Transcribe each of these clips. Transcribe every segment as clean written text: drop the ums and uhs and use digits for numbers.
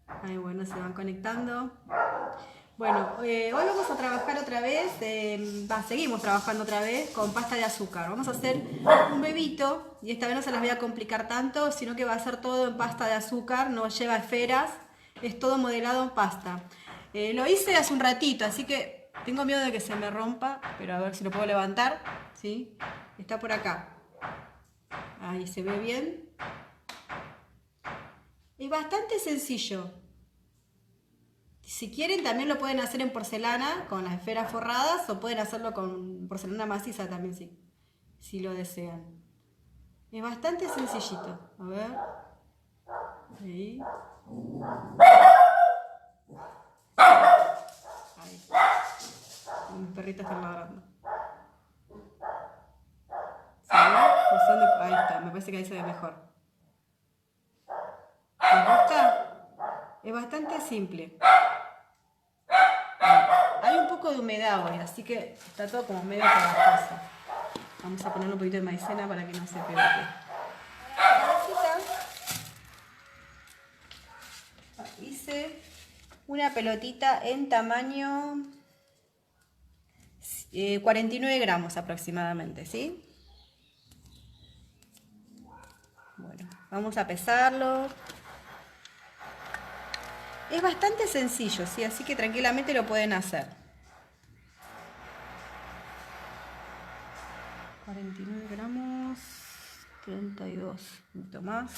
Ahí bueno, se van conectando. Bueno, hoy vamos a trabajar otra vez, seguimos trabajando otra vez con pasta de azúcar. Vamos a hacer un bebito y esta vez no se las voy a complicar tanto, sino que va a ser todo en pasta de azúcar, no lleva esferas, es todo modelado en pasta. Lo hice hace un ratito, así que tengo miedo de que se me rompa, pero a ver si lo puedo levantar, ¿sí? Está por acá. Ahí se ve bien. Es bastante sencillo. Si quieren también lo pueden hacer en porcelana con las esferas forradas o pueden hacerlo con porcelana maciza también si lo desean. Es bastante sencillito. A ver. Ahí. Ahí. Mi perrito está ladrando. ¿Se ve? Ahí está, me parece que ahí se ve mejor. ¿Les gusta? Es bastante simple. Hay un poco de humedad hoy, así que está todo como medio pegajoso. Vamos a ponerle un poquito de maicena para que no se pegue. Hice una pelotita en tamaño 49 gramos aproximadamente, ¿sí? Bueno, vamos a pesarlo. Es bastante sencillo, ¿sí? Así que tranquilamente lo pueden hacer. 49 gramos, 32, un poquito más.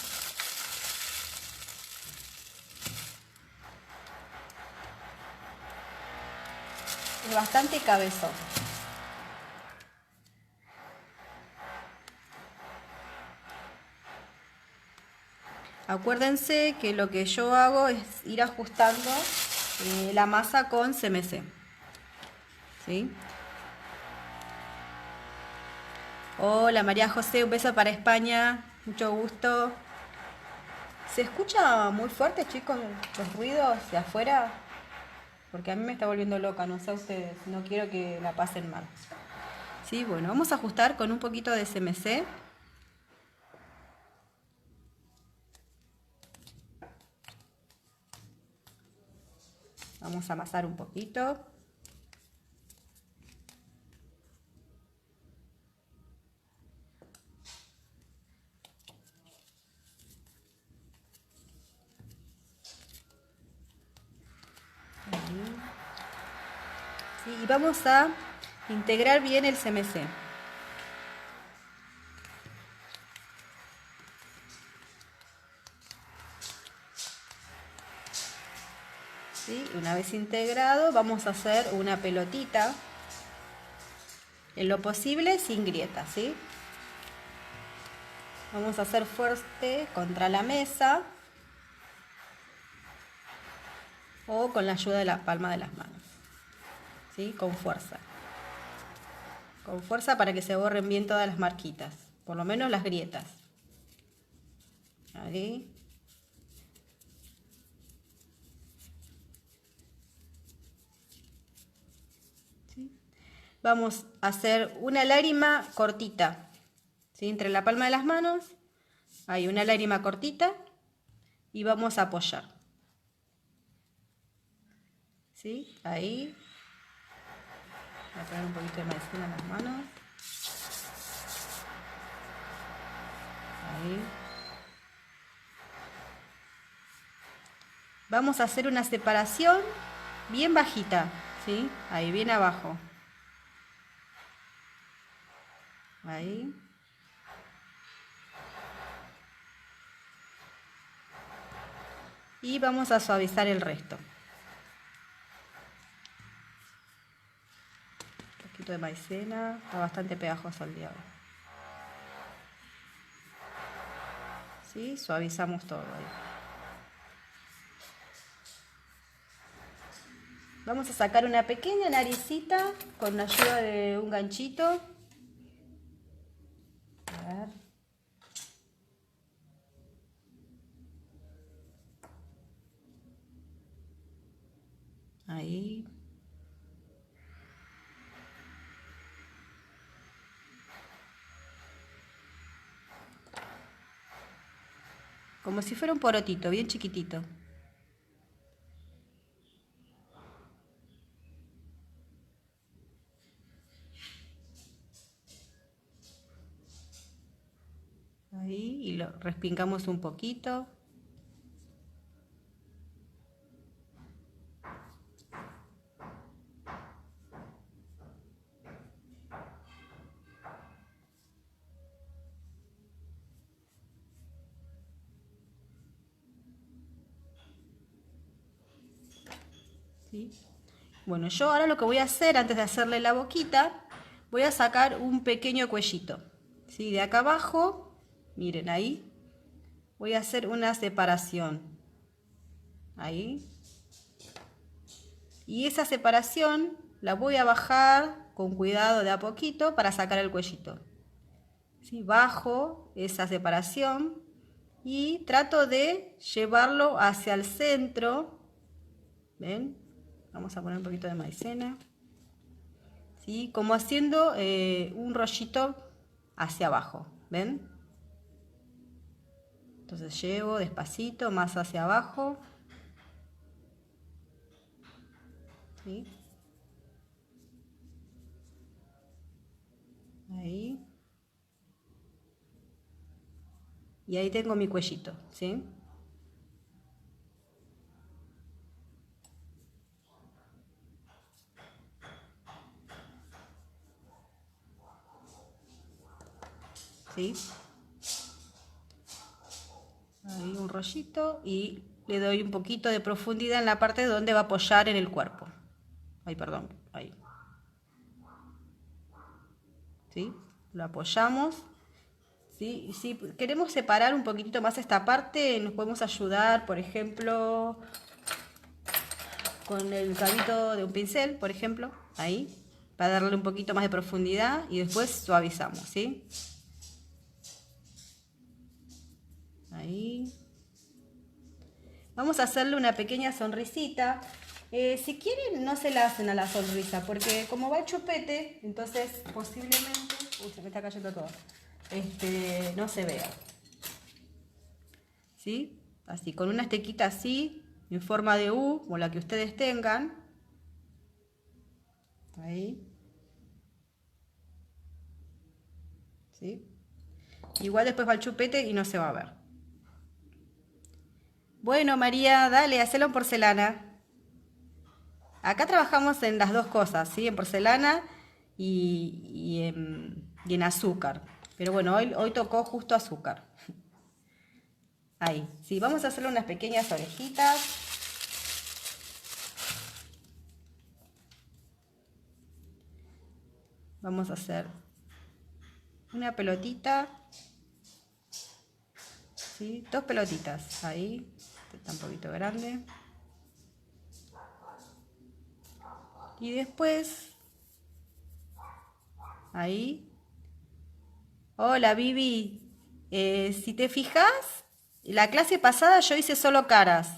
Es bastante cabezón. Acuérdense que lo que yo hago es ir ajustando la masa con CMC. ¿Sí? Hola María José, un beso para España, mucho gusto. ¿Se escucha muy fuerte, chicos, los ruidos de afuera? Porque a mí me está volviendo loca, no sé a ustedes, no quiero que la pasen mal. Sí, bueno, vamos a ajustar con un poquito de CMC. Vamos a amasar un poquito. Sí, y vamos a integrar bien el CMC. ¿Sí? Una vez integrado, vamos a hacer una pelotita, en lo posible sin grietas, ¿sí? Vamos a hacer fuerte contra la mesa o con la ayuda de la palma de las manos, ¿sí? Con fuerza. Con fuerza para que se borren bien todas las marquitas, por lo menos las grietas. Ahí. ¿Sí? Vamos a hacer una lágrima cortita, ¿sí? Entre la palma de las manos, hay una lágrima cortita y vamos a apoyar. ¿Sí? Ahí. Voy a poner un poquito de maicena en las manos. Ahí. Vamos a hacer una separación bien bajita, ¿sí? Ahí, bien abajo. Ahí. Y vamos a suavizar el resto. Un poquito de maicena, está bastante pegajoso el día. ¿Sí? Suavizamos todo ahí. Vamos a sacar una pequeña naricita con la ayuda de un ganchito. A ver. Ahí. Como si fuera un porotito, bien chiquitito. Ahí, y lo respingamos un poquito. ¿Sí? Bueno, yo ahora lo que voy a hacer, antes de hacerle la boquita, voy a sacar un pequeño cuellito. ¿Sí? De acá abajo, miren ahí, voy a hacer una separación. Ahí. Y esa separación la voy a bajar con cuidado de a poquito para sacar el cuellito. ¿Sí? Bajo esa separación y trato de llevarlo hacia el centro. ¿Ven? Vamos a poner un poquito de maicena. ¿Sí? Como haciendo un rollito hacia abajo. ¿Ven? Entonces llevo despacito más hacia abajo. ¿Sí? Ahí. Y ahí tengo mi cuellito, ¿sí? ¿Sí? Ahí un rollito y le doy un poquito de profundidad en la parte donde va a apoyar en el cuerpo. Ay, perdón, ahí. ¿Sí? Lo apoyamos. ¿Sí? Y si queremos separar un poquitito más esta parte, nos podemos ayudar, por ejemplo, con el cabito de un pincel, por ejemplo, ahí, para darle un poquito más de profundidad y después suavizamos, ¿sí? Ahí. Vamos a hacerle una pequeña sonrisita. Si quieren, no se la hacen a la sonrisa, porque como va el chupete, entonces posiblemente... Uy, se me está cayendo todo. No se vea. ¿Sí? Así, con una estequita así, en forma de U, o la que ustedes tengan. Ahí. ¿Sí? Igual después va el chupete y no se va a ver. Bueno, María, dale, hacelo en porcelana. Acá trabajamos en las dos cosas, ¿sí? En porcelana y en azúcar. Pero bueno, hoy tocó justo azúcar. Ahí, sí, vamos a hacerle unas pequeñas orejitas. Vamos a hacer una pelotita. ¿Sí? Dos pelotitas, ahí. Está un poquito grande. Y después, ahí. Hola, Vivi. Si te fijas, la clase pasada yo hice solo caras.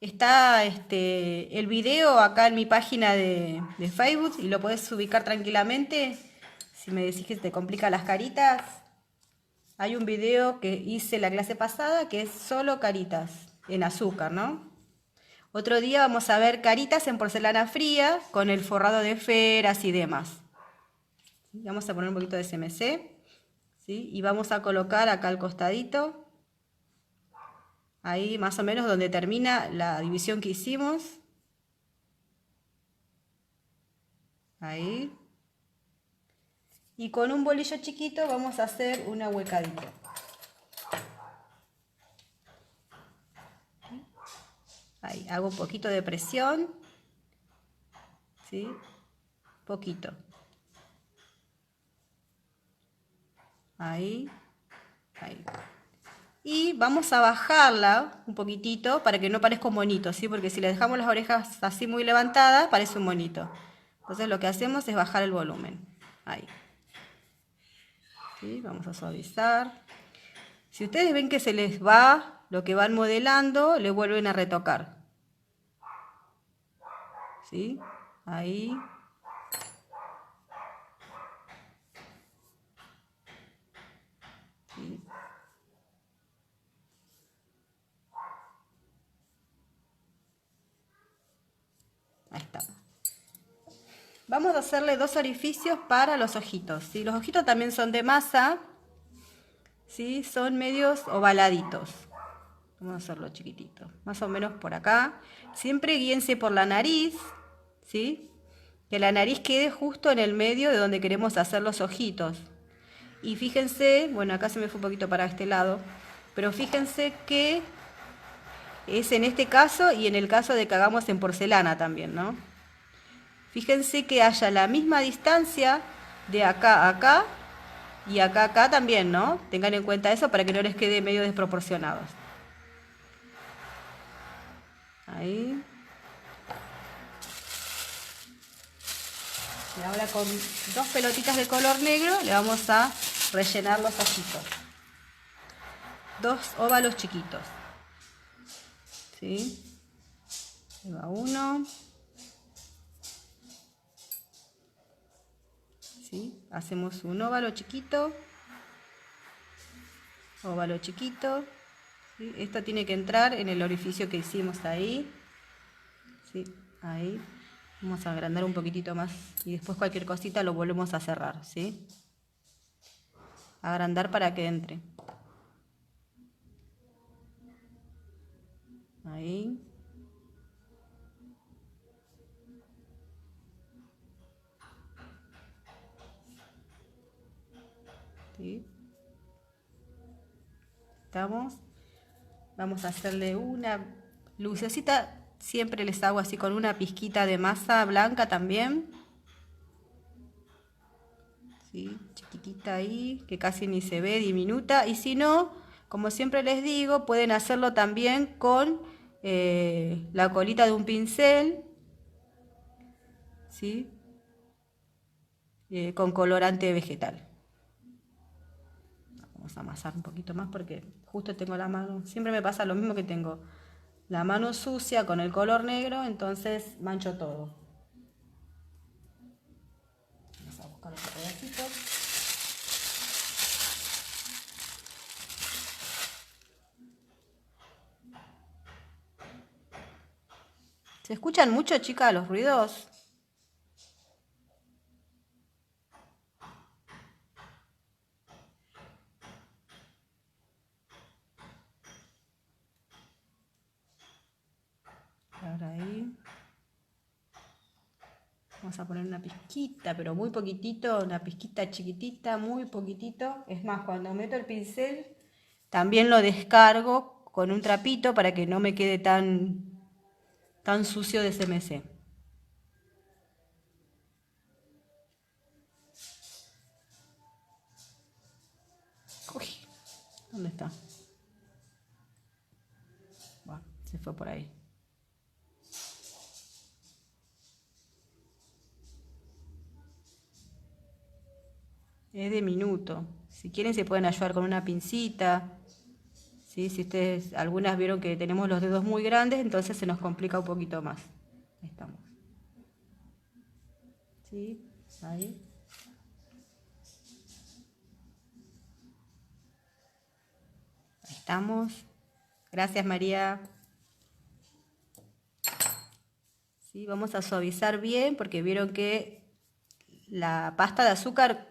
Está el video acá en mi página de Facebook y lo podés ubicar tranquilamente. Si me decís que te complica las caritas, hay un video que hice la clase pasada que es solo caritas en azúcar, ¿no? Otro día vamos a ver caritas en porcelana fría con el forrado de esferas y demás. Vamos a poner un poquito de CMC, ¿sí? Y vamos a colocar acá al costadito, ahí más o menos donde termina la división que hicimos. Ahí. Y con un bolillo chiquito vamos a hacer una huecadita. Ahí, hago un poquito de presión. ¿Sí? Poquito. Ahí. Ahí. Y vamos a bajarla un poquitito para que no parezca un monito, ¿sí? Porque si le dejamos las orejas así muy levantadas, parece un monito. Entonces lo que hacemos es bajar el volumen. Ahí. ¿Sí? Vamos a suavizar. Si ustedes ven que se les va lo que van modelando, le vuelven a retocar. ¿Sí? Ahí. ¿Sí? Ahí está. Vamos a hacerle dos orificios para los ojitos. ¿Sí? Los ojitos también son de masa. ¿sí? Son medios ovaladitos. Vamos a hacerlo chiquitito, más o menos por acá. Siempre guíense por la nariz, ¿sí? Que la nariz quede justo en el medio de donde queremos hacer los ojitos. Y fíjense, bueno, acá se me fue un poquito para este lado, pero fíjense que es en este caso y en el caso de que hagamos en porcelana también, ¿no? Fíjense que haya la misma distancia de acá a acá y acá a acá también, ¿no? Tengan en cuenta eso para que no les quede medio desproporcionados. Ahí. Y ahora con 2 pelotitas de color negro le vamos a rellenar los ojitos. 2 óvalos chiquitos. ¿Sí? Ahí va uno. ¿Sí? Hacemos un óvalo chiquito. Óvalo chiquito. ¿Sí? Esto tiene que entrar en el orificio que hicimos ahí. ¿Sí? Ahí. Vamos a agrandar un poquitito más y después cualquier cosita lo volvemos a cerrar, ¿sí? Agrandar para que entre. Ahí. ¿Sí? Estamos. Vamos a hacerle una lucecita. Siempre les hago así con una pizquita de masa blanca también. ¿Sí? Chiquitita ahí, que casi ni se ve, diminuta. Y si no, como siempre les digo, pueden hacerlo también con la colita de un pincel. ¿Sí? Con colorante vegetal. Vamos a amasar un poquito más porque justo tengo la mano, siempre me pasa lo mismo, que tengo la mano sucia con el color negro, entonces mancho todo. Vamos a buscar otro pedacito. ¿Se escuchan mucho, chicas, los ruidos? Ahora ahí. Vamos a poner una pizquita, pero muy poquitito, una pizquita chiquitita, muy poquitito. Es más, cuando meto el pincel, también lo descargo con un trapito para que no me quede tan sucio de CMC. Uy, ¿dónde está? Bueno, se fue por ahí. Es de minuto. Si quieren se pueden ayudar con una pincita. ¿Sí? Si ustedes, algunas vieron que tenemos los dedos muy grandes, entonces se nos complica un poquito más. Ahí estamos. ¿Sí? Ahí. Ahí estamos. Gracias, María. ¿Sí? Vamos a suavizar bien porque vieron que la pasta de azúcar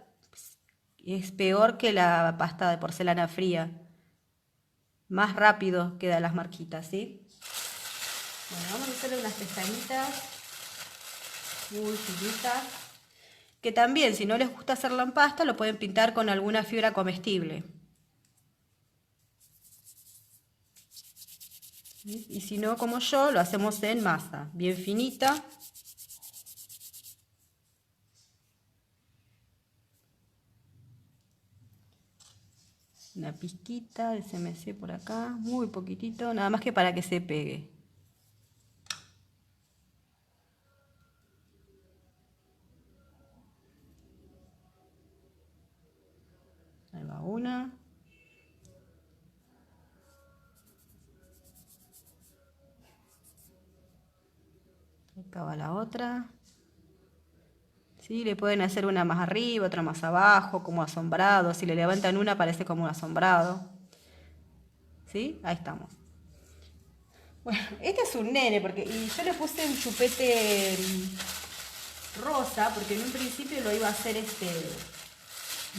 es peor que la pasta de porcelana fría. Más rápido quedan las marquitas, ¿sí? Bueno, vamos a hacerle unas pestañitas muy finitas. Que también, si no les gusta hacerlo en pasta, lo pueden pintar con alguna fibra comestible. ¿Sí? Y si no, como yo, lo hacemos en masa, bien finita. Una pizquita de CMC por acá, muy poquitito, nada más que para que se pegue. Ahí va una. Acá va la otra. ¿Sí? Le pueden hacer una más arriba, otra más abajo, como asombrado. Si le levantan una parece como un asombrado. ¿Sí? Ahí estamos. Bueno, este es un nene, y yo le puse un chupete rosa, porque en un principio lo iba a hacer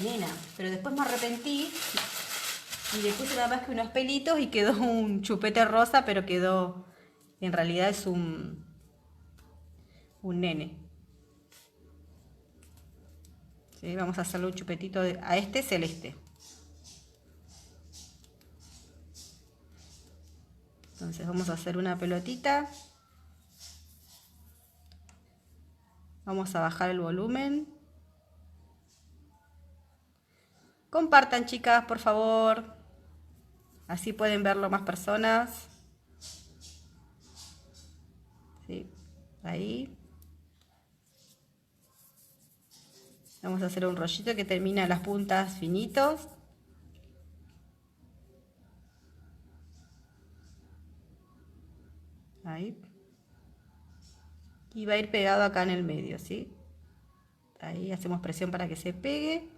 nena, pero después me arrepentí Y le puse nada más que unos pelitos y quedó un chupete rosa, pero quedó, en realidad es un nene. ¿Sí? Vamos a hacerle un chupetito a este celeste. Entonces vamos a hacer una pelotita. Vamos a bajar el volumen. Compartan, chicas, por favor. Así pueden verlo más personas. ¿Sí? Ahí. Vamos a hacer un rollito que termina las puntas finitos. Ahí. Y va a ir pegado acá en el medio, ¿sí? Ahí hacemos presión para que se pegue.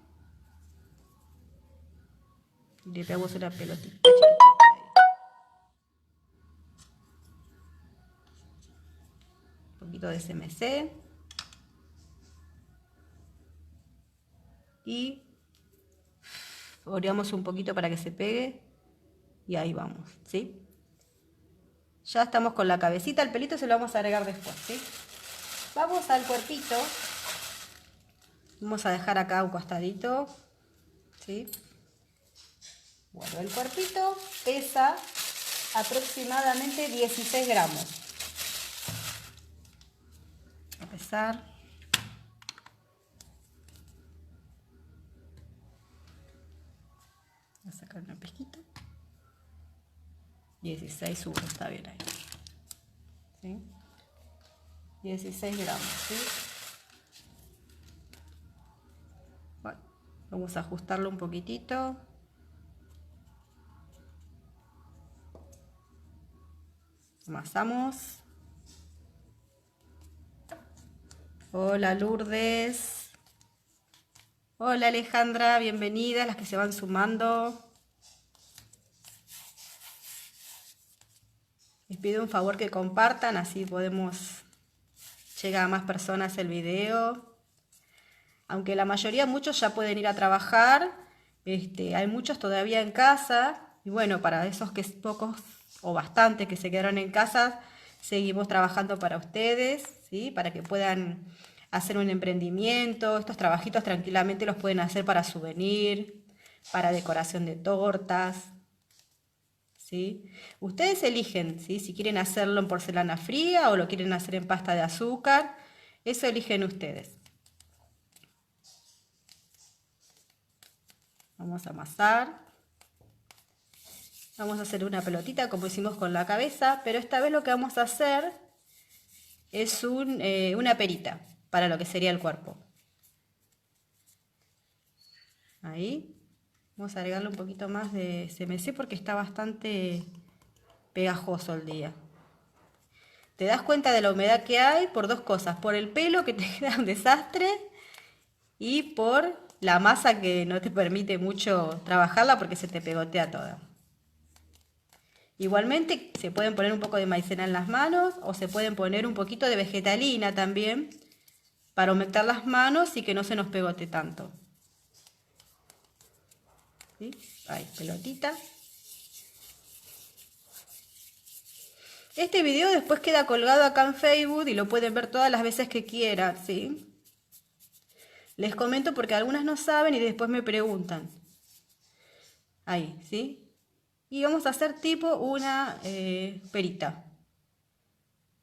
Y le pegamos una pelotita chiquitita ahí. Un poquito de CMC. Y oreamos un poquito para que se pegue. Y ahí vamos, ¿sí? Ya estamos con la cabecita. El pelito se lo vamos a agregar después, ¿sí? Vamos al cuerpito. Vamos a dejar acá un costadito, ¿sí? Bueno, el cuerpito pesa aproximadamente 16 gramos. A pesar. Voy a sacar una pesquita. 16 sube, está bien ahí. ¿Sí? 16 gramos, ¿sí? Bueno, vamos a ajustarlo un poquitito. Amasamos. Hola Lourdes. Hola Alejandra, bienvenidas las que se van sumando. Les pido un favor que compartan, así podemos llegar a más personas el video. Aunque la mayoría, muchos ya pueden ir a trabajar, hay muchos todavía en casa. Y bueno, para esos que pocos o bastantes que se quedaron en casa, seguimos trabajando para ustedes, ¿sí? Para que puedan hacer un emprendimiento. Estos trabajitos tranquilamente los pueden hacer para souvenir, para decoración de tortas, ¿sí? Ustedes eligen, ¿sí? Si quieren hacerlo en porcelana fría o lo quieren hacer en pasta de azúcar. Eso eligen ustedes. Vamos a amasar. Vamos a hacer una pelotita como hicimos con la cabeza, pero esta vez lo que vamos a hacer es una perita para lo que sería el cuerpo. Ahí. Vamos a agregarle un poquito más de CMC porque está bastante pegajoso el día. Te das cuenta de la humedad que hay por dos cosas. Por el pelo que te queda un desastre y por la masa que no te permite mucho trabajarla porque se te pegotea toda. Igualmente se pueden poner un poco de maicena en las manos o se pueden poner un poquito de vegetalina también para humectar las manos y que no se nos pegote tanto. ¿Sí? Ahí, pelotita. Este video después queda colgado acá en Facebook y lo pueden ver todas las veces que quieran, ¿sí? Les comento porque algunas no saben y después me preguntan. Ahí, ¿sí? Y vamos a hacer tipo una perita,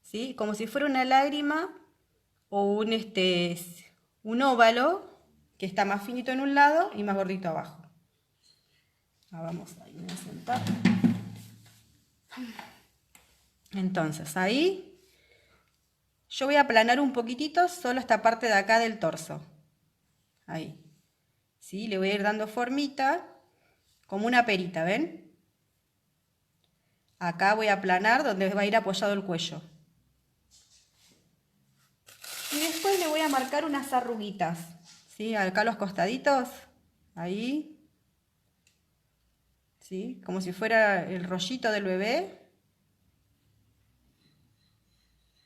¿sí? Como si fuera una lágrima o un óvalo que está más finito en un lado y más gordito abajo. Vamos ahí a sentar. Entonces ahí yo voy a aplanar un poquitito solo esta parte de acá del torso. Ahí. ¿Sí? Le voy a ir dando formita como una perita, ¿ven? Acá voy a aplanar donde va a ir apoyado el cuello. Y después le voy a marcar unas arruguitas, ¿sí? Acá los costaditos, ahí, ¿sí? Como si fuera el rollito del bebé.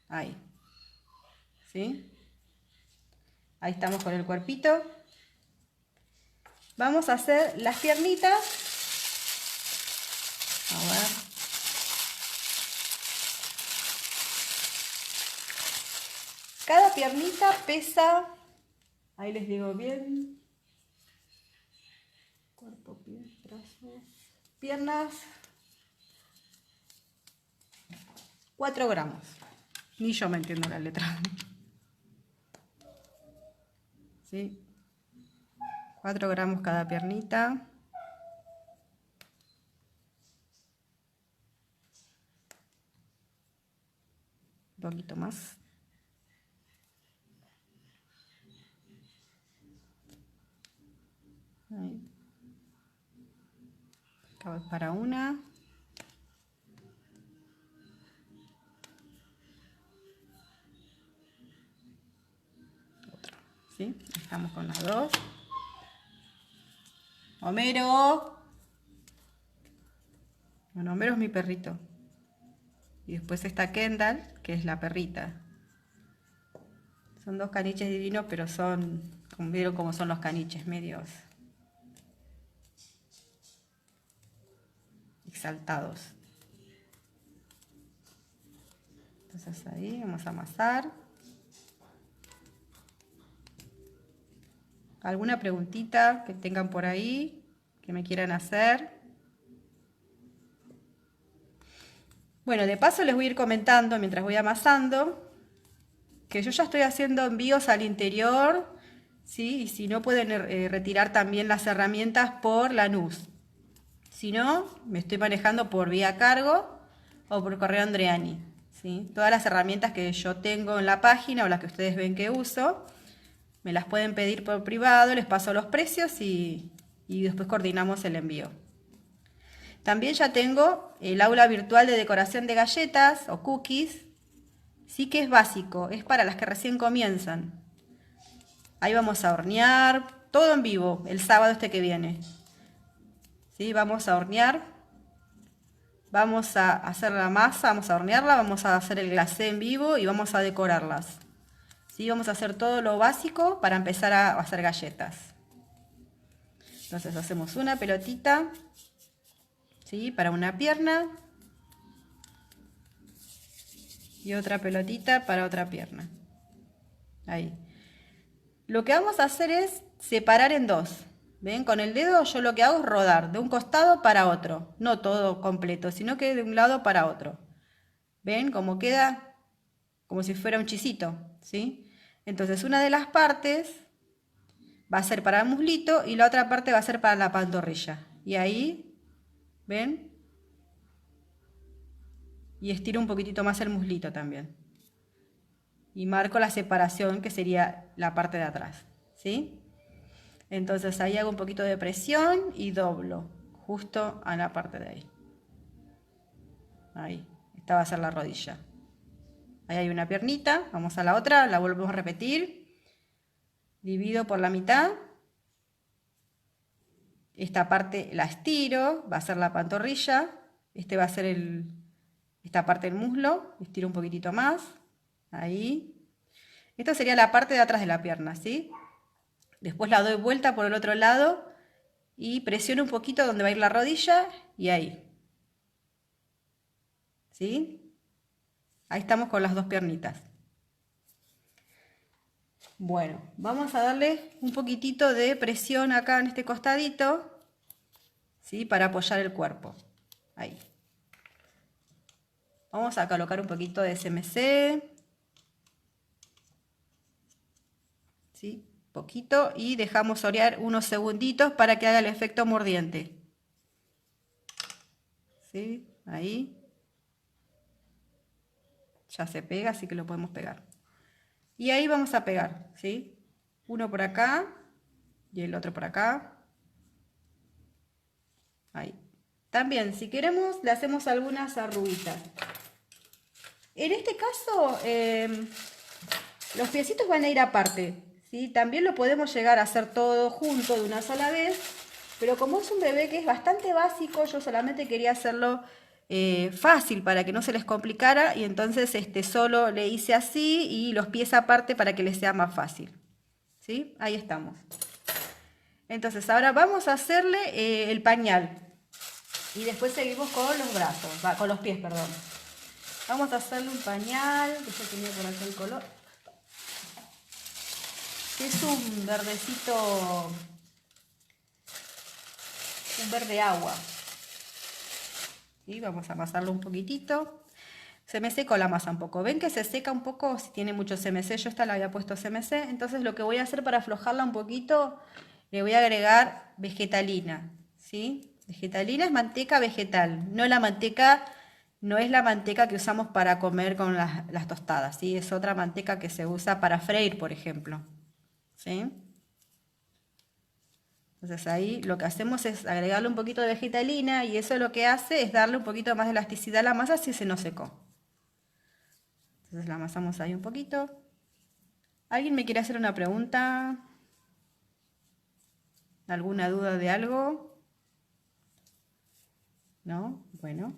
Ahí, ¿sí? Ahí estamos con el cuerpito. Vamos a hacer las piernitas cada piernita pesa, ahí les digo bien, cuerpo, pies, brazos, piernas, 4 gramos. Ni yo me entiendo la letra. ¿Sí? 4 gramos cada piernita. Un poquito más. Ahí. Acá voy para una. Otra. ¿Sí? Estamos con las dos. Homero. Bueno, Homero es mi perrito. Y después está Kendall, que es la perrita. Son 2 caniches divinos, pero son, como vieron cómo son los caniches, medios exaltados. Entonces ahí vamos a amasar. ¿Alguna preguntita que tengan por ahí, que me quieran hacer? Bueno, de paso les voy a ir comentando mientras voy amasando que yo ya estoy haciendo envíos al interior, ¿sí? Y si no, pueden retirar también las herramientas por Lanús. Si no, me estoy manejando por vía cargo o por correo Andreani, ¿sí? Todas las herramientas que yo tengo en la página o las que ustedes ven que uso, me las pueden pedir por privado, les paso los precios y después coordinamos el envío. También ya tengo el aula virtual de decoración de galletas o cookies. Sí, que es básico, es para las que recién comienzan. Ahí vamos a hornear, todo en vivo, el sábado que viene. ¿Sí? Vamos a hornear, vamos a hacer la masa, vamos a hornearla, vamos a hacer el glacé en vivo y vamos a decorarlas. ¿Sí? Vamos a hacer todo lo básico para empezar a hacer galletas. Entonces hacemos una pelotita, ¿sí? Para una pierna. Y otra pelotita para otra pierna. Ahí. Lo que vamos a hacer es separar en 2. ¿Ven? Con el dedo yo lo que hago es rodar de un costado para otro. No todo completo, sino que de un lado para otro. ¿Ven? Como queda como si fuera un chisito, ¿sí? Entonces una de las partes va a ser para el muslito y la otra parte va a ser para la pantorrilla. Y ahí, ¿ven? Y estiro un poquitito más el muslito también. Y marco la separación, que sería la parte de atrás, ¿sí? Entonces ahí hago un poquito de presión y doblo justo a la parte de ahí. Ahí, esta va a ser la rodilla. Ahí hay una piernita, vamos a la otra, la volvemos a repetir. Divido por la mitad. Esta parte la estiro, va a ser la pantorrilla. Este va a ser esta parte del muslo, estiro un poquitito más. Ahí. Esto sería la parte de atrás de la pierna, ¿sí? Después la doy vuelta por el otro lado y presiono un poquito donde va a ir la rodilla y ahí. ¿Sí? Ahí estamos con las 2 piernitas. Bueno, vamos a darle un poquitito de presión acá en este costadito, ¿sí? Para apoyar el cuerpo. Ahí. Vamos a colocar un poquito de SMC. ¿Sí? Poquito y dejamos orear unos segunditos para que haga el efecto mordiente. ¿Sí? Ahí. Ya se pega, así que lo podemos pegar. Y ahí vamos a pegar, ¿sí? Uno por acá y el otro por acá. Ahí. También, si queremos, le hacemos algunas arruguitas. En este caso, los piecitos van a ir aparte, ¿sí? También lo podemos llegar a hacer todo junto de una sola vez, pero como es un bebé que es bastante básico, yo solamente quería hacerlo fácil para que no se les complicara y entonces solo le hice así y los pies aparte para que les sea más fácil, ¿sí? Ahí estamos. Entonces ahora vamos a hacerle el pañal y después seguimos con los brazos, con los pies, perdón. Vamos a hacerle un pañal, que yo tenía por acá el color. Es un verdecito, un verde agua. ¿Sí? Vamos a amasarlo un poquitito. Se me secó la masa un poco. ¿Ven que se seca un poco si tiene mucho CMC? Yo esta la había puesto CMC. Entonces lo que voy a hacer para aflojarla un poquito, le voy a agregar vegetalina. ¿Sí? Vegetalina es manteca vegetal. No la manteca, no es la manteca que usamos para comer con las tostadas. ¿Sí? Es otra manteca que se usa para freír, por ejemplo. ¿Sí? Entonces ahí lo que hacemos es agregarle un poquito de vegetalina y eso lo que hace es darle un poquito más de elasticidad a la masa si se nos secó. Entonces la amasamos ahí un poquito. ¿Alguien me quiere hacer una pregunta? ¿Alguna duda de algo? ¿No? Bueno.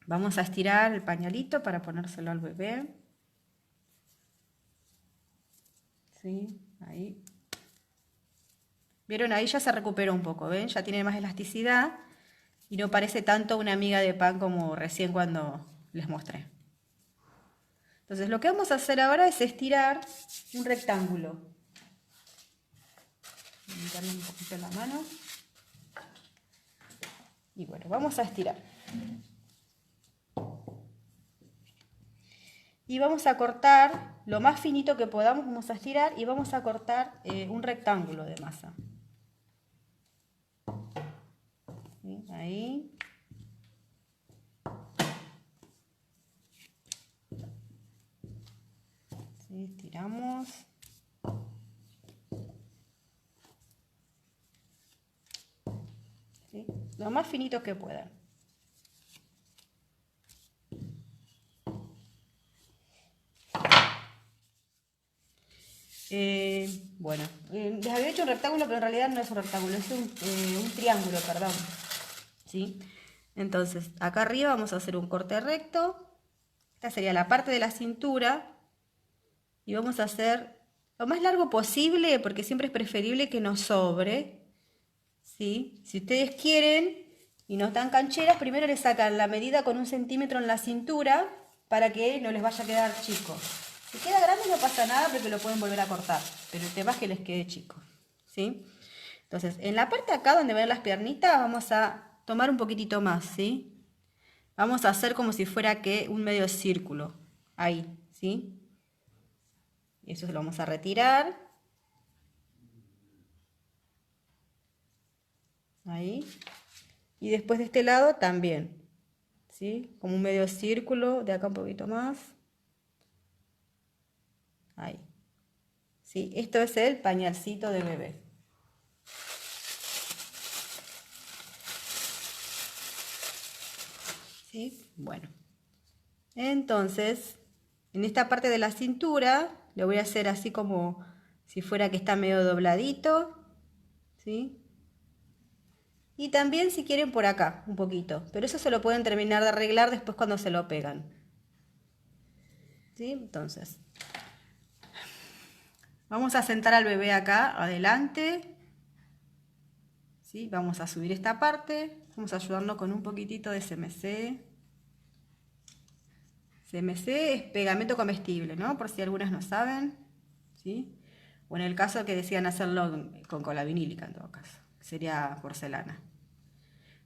Vamos a estirar el pañalito para ponérselo al bebé. ¿Sí? Ahí. ¿Vieron? Ahí ya se recuperó un poco, ¿ven? Ya tiene más elasticidad y no parece tanto una miga de pan como recién cuando les mostré. Entonces lo que vamos a hacer ahora es estirar un rectángulo. Voy a quitarle un poquito la mano. Y bueno, vamos a estirar. Y vamos a cortar lo más finito que podamos, vamos a estirar y vamos a cortar un rectángulo de masa. ¿Sí? Ahí. ¿Sí? Estiramos. ¿Sí? Lo más finito que puedan. Bueno, les había hecho un rectángulo, pero en realidad no es un rectángulo, es un triángulo, perdón. ¿Sí? Entonces, acá arriba vamos a hacer un corte recto. Esta sería la parte de la cintura. Y vamos a hacer lo más largo posible, porque siempre es preferible que nos sobre. ¿Sí? Si ustedes quieren y no están cancheras, primero le sacan la medida con 1 centímetro en la cintura para que no les vaya a quedar chico. Si queda grande no pasa nada porque lo pueden volver a cortar, pero el tema es que les quede chico. ¿Sí? Entonces, en la parte de acá donde ven las piernitas vamos a tomar un poquitito más, ¿sí? Vamos a hacer como si fuera que un medio círculo, ahí, ¿sí? Y eso lo vamos a retirar. Ahí. Y después de este lado también, ¿sí? Como un medio círculo, de acá un poquito más. Ahí. ¿Sí? Esto es el pañalcito de bebé. ¿Sí? Bueno. Entonces, en esta parte de la cintura, le voy a hacer así como si fuera que está medio dobladito, ¿sí? Y también si quieren por acá, un poquito. Pero eso se lo pueden terminar de arreglar después cuando se lo pegan. ¿Sí? Entonces, vamos a sentar al bebé acá, adelante. ¿Sí? Vamos a subir esta parte. Vamos a ayudarnos con un poquitito de CMC. CMC es pegamento comestible, ¿no? Por si algunas no saben. ¿Sí? O en el caso que decían hacerlo con cola vinílica, en todo caso. Sería porcelana.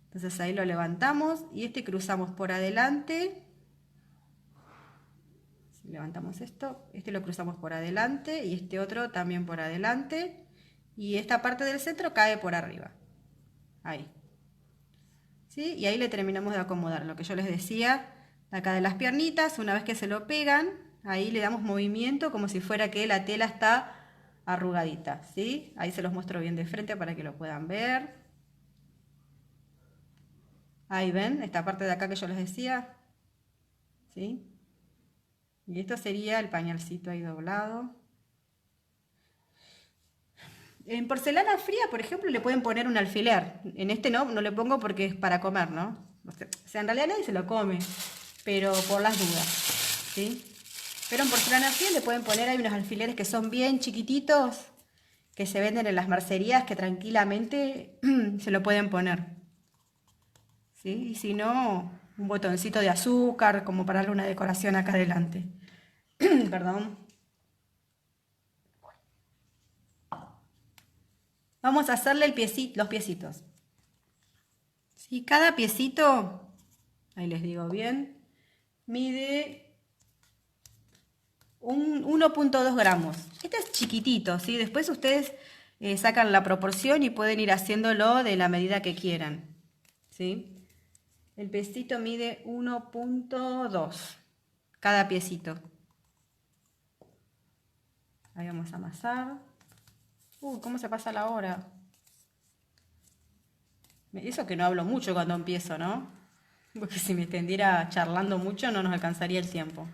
Entonces ahí lo levantamos y este cruzamos por adelante. Levantamos esto, este lo cruzamos por adelante y este otro también por adelante. Y esta parte del centro cae por arriba. Ahí. ¿Sí? Y ahí le terminamos de acomodar. Lo que yo les decía, acá de las piernitas, una vez que se lo pegan, ahí le damos movimiento como si fuera que la tela está arrugadita. ¿Sí? Ahí se los muestro bien de frente para que lo puedan ver. Ahí ven, esta parte de acá que yo les decía. ¿Sí? Y esto sería el pañalcito ahí doblado. En porcelana fría, por ejemplo, le pueden poner un alfiler. En este no le pongo porque es para comer, ¿no? O sea, en realidad nadie se lo come, pero por las dudas, ¿sí? Pero en porcelana fría le pueden poner, hay unos alfileres que son bien chiquititos, que se venden en las mercerías, que tranquilamente se lo pueden poner, ¿sí? Y si no, un botoncito de azúcar, como para darle una decoración acá adelante. Perdón. Vamos a hacerle los piecitos. ¿Sí? Cada piecito, ahí les digo bien, mide 1.2 gramos. Este es chiquitito, ¿sí? Después ustedes sacan la proporción y pueden ir haciéndolo de la medida que quieran, ¿sí? El piecito mide 1.2 cada piecito. Ahí vamos a amasar. ¿Cómo se pasa la hora? Eso que no hablo mucho cuando empiezo, ¿no? Porque si me extendiera charlando mucho no nos alcanzaría el tiempo.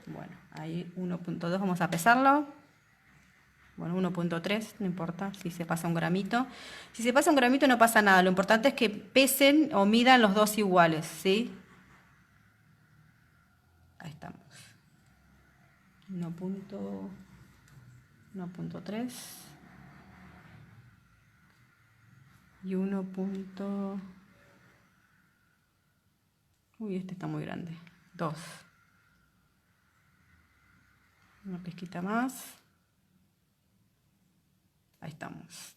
Bueno, ahí 1.2 vamos a pesarlo. Bueno, 1.3, no importa si se pasa un gramito. Si se pasa un gramito no pasa nada. Lo importante es que pesen o midan los dos iguales, ¿sí? Ahí estamos. 1.3 y 1. Uy, este está muy grande. 2. Una pizquita más. Ahí estamos.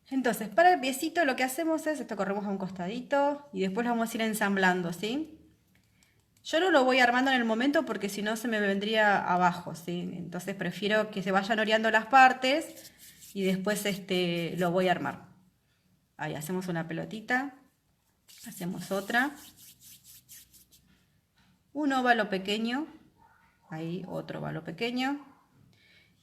Entonces, para el piecito lo que hacemos es, esto corremos a un costadito y después lo vamos a ir ensamblando, ¿sí? Yo no lo voy armando en el momento porque si no se me vendría abajo, ¿sí? Entonces prefiero que se vayan oreando las partes y después lo voy a armar. Ahí hacemos una pelotita, hacemos otra. Un óvalo pequeño, ahí otro óvalo pequeño.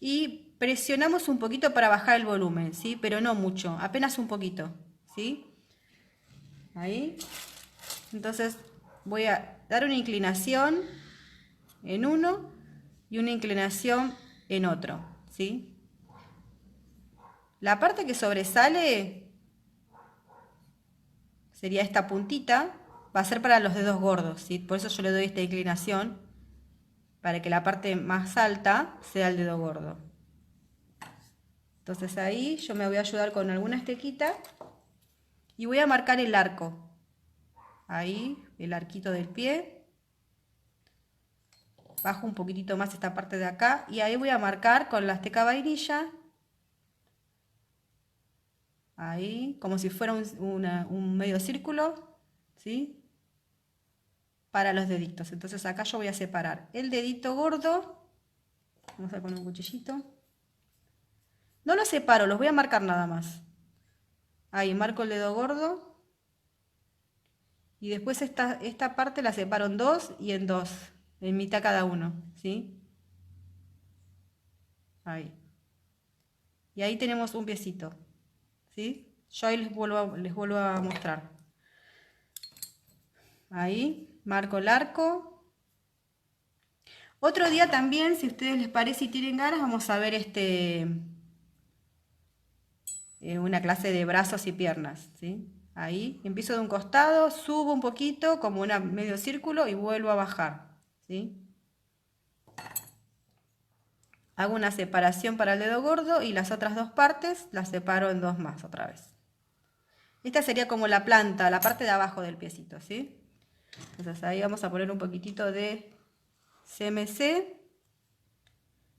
Y presionamos un poquito para bajar el volumen, ¿sí? Pero no mucho, apenas un poquito, ¿sí? Ahí. Entonces voy a dar una inclinación en uno y una inclinación en otro, ¿sí? La parte que sobresale sería esta puntita, va a ser para los dedos gordos, ¿sí? Por eso yo le doy esta inclinación, para que la parte más alta sea el dedo gordo. Entonces ahí yo me voy a ayudar con alguna estequita y voy a marcar el arco. Ahí, el arquito del pie. Bajo un poquitito más esta parte de acá y ahí voy a marcar con la esteca vainilla. Ahí, como si fuera un medio círculo, ¿sí? Para los deditos. Entonces acá yo voy a separar el dedito gordo. Vamos a poner un cuchillito. No los separo, los voy a marcar nada más. Ahí, marco el dedo gordo. Y después esta parte la separo en dos y en dos. En mitad cada uno, ¿sí? Ahí. Y ahí tenemos un piecito, ¿sí? Yo ahí les vuelvo a mostrar. Ahí, marco el arco. Otro día también, si a ustedes les parece y tienen ganas, vamos a ver una clase de brazos y piernas, ¿sí? Ahí, empiezo de un costado, subo un poquito, como un medio círculo y vuelvo a bajar, ¿sí? Hago una separación para el dedo gordo y las otras dos partes las separo en dos más otra vez. Esta sería como la planta, la parte de abajo del piecito, ¿sí? Entonces ahí vamos a poner un poquitito de CMC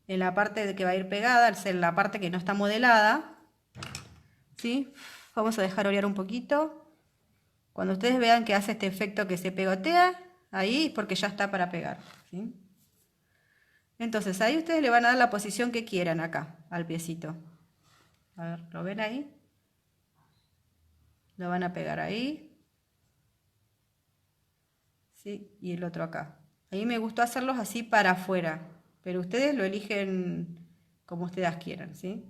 en la parte que va a ir pegada, en la parte que no está modelada, ¿sí? Vamos a dejar orear un poquito. Cuando ustedes vean que hace este efecto que se pegotea, ahí es porque ya está para pegar, ¿sí? Entonces ahí ustedes le van a dar la posición que quieran acá, al piecito. A ver, ¿lo ven ahí? Lo van a pegar ahí. ¿Sí? Y el otro acá. A mí me gustó hacerlos así para afuera, pero ustedes lo eligen como ustedes quieran, ¿sí?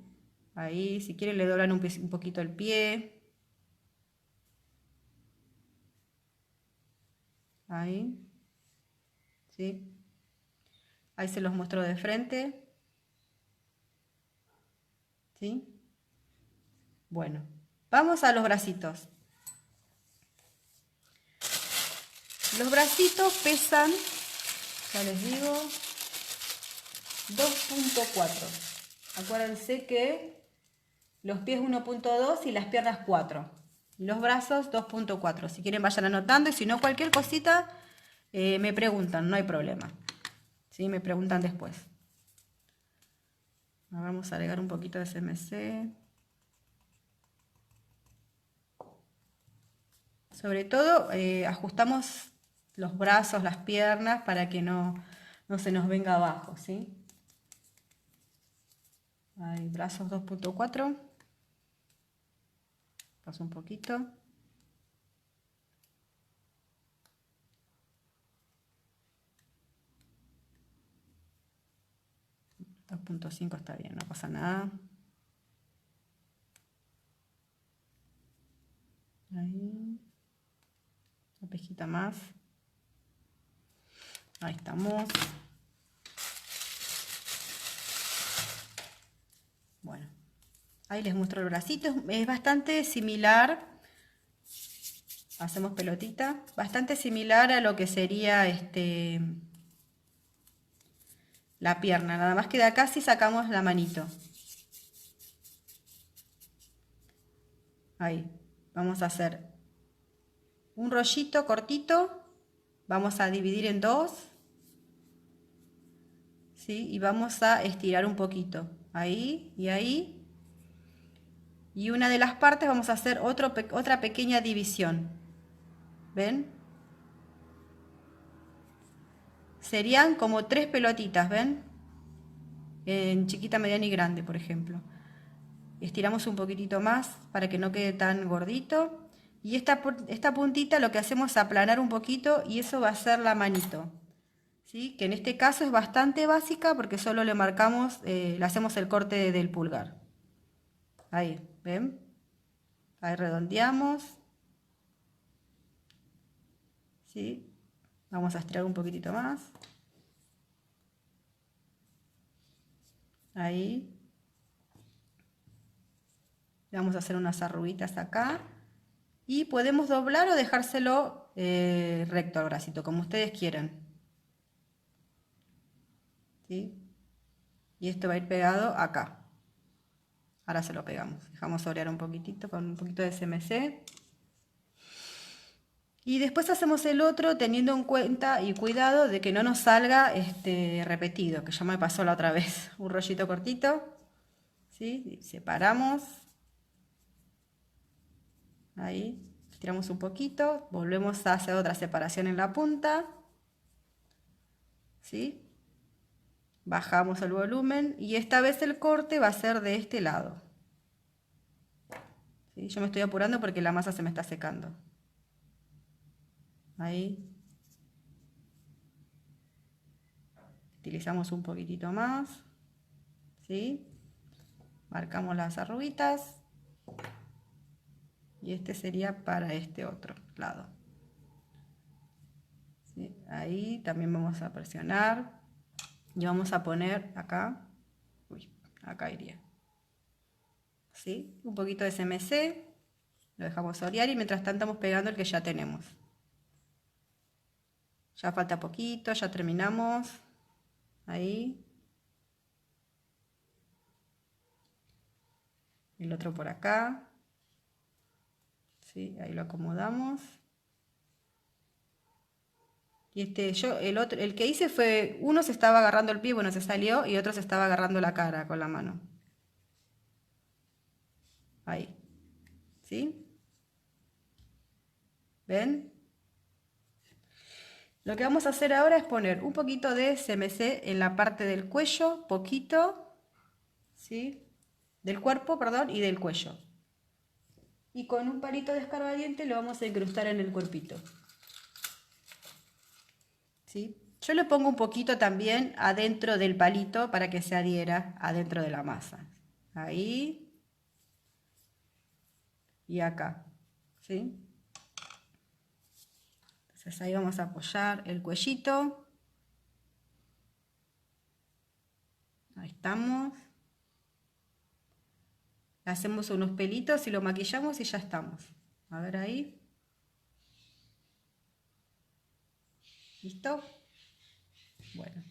Ahí, si quieren le doblan un poquito el pie. Ahí. ¿Sí? Ahí se los muestro de frente. ¿Sí? Bueno, vamos a los bracitos. Los bracitos pesan, ya les digo, 2.4. Acuérdense que los pies 1.2 y las piernas 4. Los brazos 2.4. Si quieren vayan anotando y si no cualquier cosita me preguntan, no hay problema. ¿Sí? Me preguntan después. Ahora vamos a agregar un poquito de CMC. Sobre todo ajustamos los brazos, las piernas para que no se nos venga abajo, ¿sí? Ahí, brazos 2.4. Paso un poquito. 2.5 está bien, no pasa nada. Ahí. Una pejita más. Ahí estamos. Bueno, ahí les muestro el bracito. Es bastante similar. Hacemos pelotita. Bastante similar a lo que sería la pierna. Nada más que de acá sí sacamos la manito. Ahí. Vamos a hacer un rollito cortito. Vamos a dividir en dos. ¿Sí? Y vamos a estirar un poquito. Ahí y ahí. Y una de las partes vamos a hacer otra pequeña división. ¿Ven? Serían como 3 pelotitas, ¿ven? En chiquita, mediana y grande, por ejemplo. Estiramos un poquitito más para que no quede tan gordito. Y esta puntita lo que hacemos es aplanar un poquito y eso va a ser la manito. ¿Sí? Que en este caso es bastante básica porque solo le marcamos, le hacemos el corte del pulgar. Ahí, ¿ven? Ahí redondeamos. ¿Sí? Vamos a estirar un poquitito más. Ahí. Vamos a hacer unas arruguitas acá. Y podemos doblar o dejárselo recto al bracito, como ustedes quieran. ¿Sí? Y esto va a ir pegado acá. Ahora se lo pegamos. Dejamos orear un poquitito con un poquito de CMC. Y después hacemos el otro teniendo en cuenta y cuidado de que no nos salga repetido, que ya me pasó la otra vez. Un rollito cortito. ¿Sí? Separamos. Ahí. Estiramos un poquito. Volvemos a hacer otra separación en la punta. ¿Sí? Bajamos el volumen y esta vez el corte va a ser de este lado. ¿Sí? Yo me estoy apurando porque la masa se me está secando. Ahí. Utilizamos un poquitito más. ¿Sí? Marcamos las arruguitas. Y este sería para este otro lado. ¿Sí? Ahí también vamos a presionar. Y vamos a poner acá. Uy, acá iría. ¿Sí? Un poquito de CMC. Lo dejamos orear y mientras tanto estamos pegando el que ya tenemos. Ya falta poquito, ya terminamos. Ahí. El otro por acá. ¿Sí? Ahí lo acomodamos. Y el que hice fue, uno se estaba agarrando el pie, bueno, se salió, y otro se estaba agarrando la cara con la mano. Ahí. ¿Sí? ¿Ven? Lo que vamos a hacer ahora es poner un poquito de CMC en la parte del cuello, poquito, ¿sí? Del cuerpo, perdón, y del cuello. Y con un palito de escarbadiente lo vamos a incrustar en el cuerpito. ¿Sí? Yo le pongo un poquito también adentro del palito para que se adhiera adentro de la masa. Ahí. Y acá. ¿Sí? Entonces ahí vamos a apoyar el cuellito. Ahí estamos. Le hacemos unos pelitos y lo maquillamos y ya estamos. A ver ahí. ¿Listo? Bueno,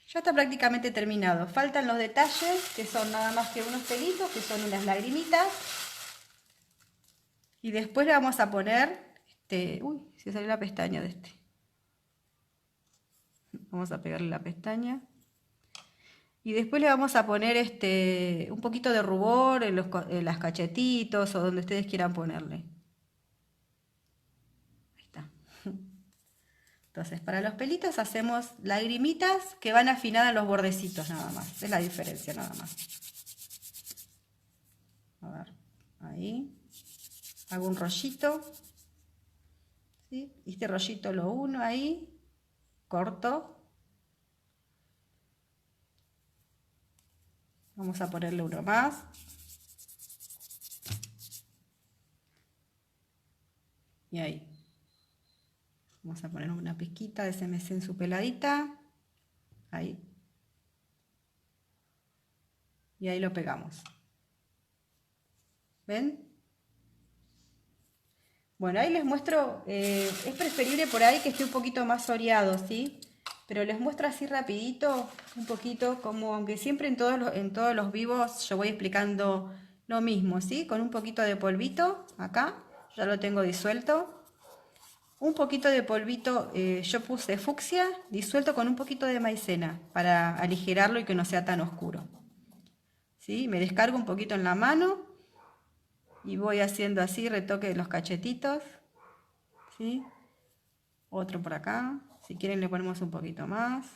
ya está prácticamente terminado. Faltan los detalles, que son nada más que unos pelitos, que son unas lagrimitas. Y después le vamos a poner, uy, se salió la pestaña de este. Vamos a pegarle la pestaña. Y después le vamos a poner un poquito de rubor en las cachetitos o donde ustedes quieran ponerle. Ahí está. Entonces, para los pelitos hacemos lagrimitas que van afinadas en los bordecitos nada más. Es la diferencia nada más. A ver, ahí. Hago un rollito. ¿Sí? Y este rollito lo uno ahí. Corto. Vamos a ponerle uno más. Y ahí. Vamos a poner una pizquita de CMC en su peladita. Ahí. Y ahí lo pegamos. ¿Ven? Bueno, ahí les muestro, es preferible por ahí que esté un poquito más oreado, ¿sí? Pero les muestro así rapidito, un poquito, como aunque siempre en todos los vivos yo voy explicando lo mismo, ¿sí? Con un poquito de polvito, acá, ya lo tengo disuelto. Un poquito de polvito, yo puse fucsia, disuelto con un poquito de maicena, para aligerarlo y que no sea tan oscuro. ¿Sí? Me descargo un poquito en la mano. Y voy haciendo así retoque de los cachetitos, ¿sí? Otro por acá, si quieren le ponemos un poquito más.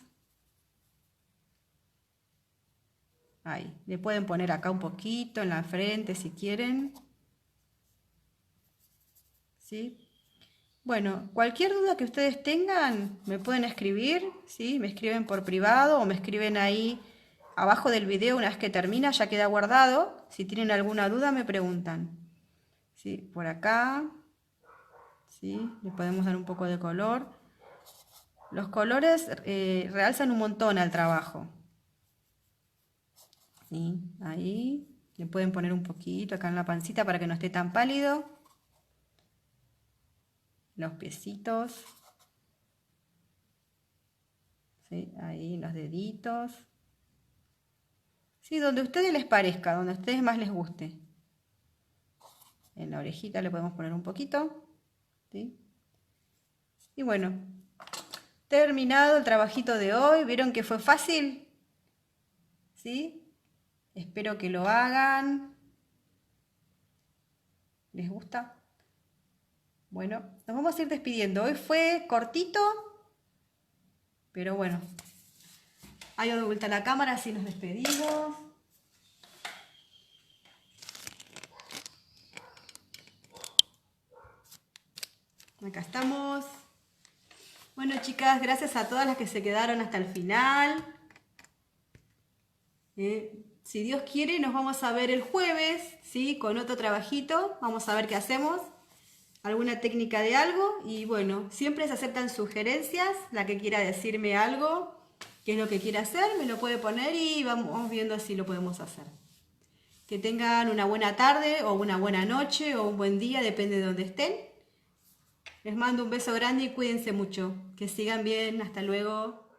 Ahí, le pueden poner acá un poquito en la frente si quieren. ¿Sí? Bueno, cualquier duda que ustedes tengan, me pueden escribir, ¿sí? Me escriben por privado o me escriben ahí abajo del video una vez que termina, ya queda guardado. Si tienen alguna duda me preguntan. ¿Sí? Por acá, ¿sí? Le podemos dar un poco de color. Los colores realzan un montón al trabajo. ¿Sí? Ahí. Le pueden poner un poquito acá en la pancita para que no esté tan pálido. Los piecitos. ¿Sí? Ahí los deditos. Sí, donde a ustedes les parezca, donde a ustedes más les guste. En la orejita le podemos poner un poquito. ¿Sí? Y bueno, terminado el trabajito de hoy. ¿Vieron que fue fácil? ¿Sí? Espero que lo hagan. ¿Les gusta? Bueno, nos vamos a ir despidiendo. Hoy fue cortito, pero bueno. Ahí doy vuelta a la cámara, así nos despedimos. Acá estamos. Bueno, chicas, gracias a todas las que se quedaron hasta el final. Si Dios quiere, nos vamos a ver el jueves, ¿sí? Con otro trabajito. Vamos a ver qué hacemos. Alguna técnica de algo. Y bueno, siempre se aceptan sugerencias. La que quiera decirme algo, qué es lo que quiere hacer, me lo puede poner y vamos viendo si lo podemos hacer. Que tengan una buena tarde o una buena noche o un buen día, depende de donde estén. Les mando un beso grande y cuídense mucho. Que sigan bien. Hasta luego.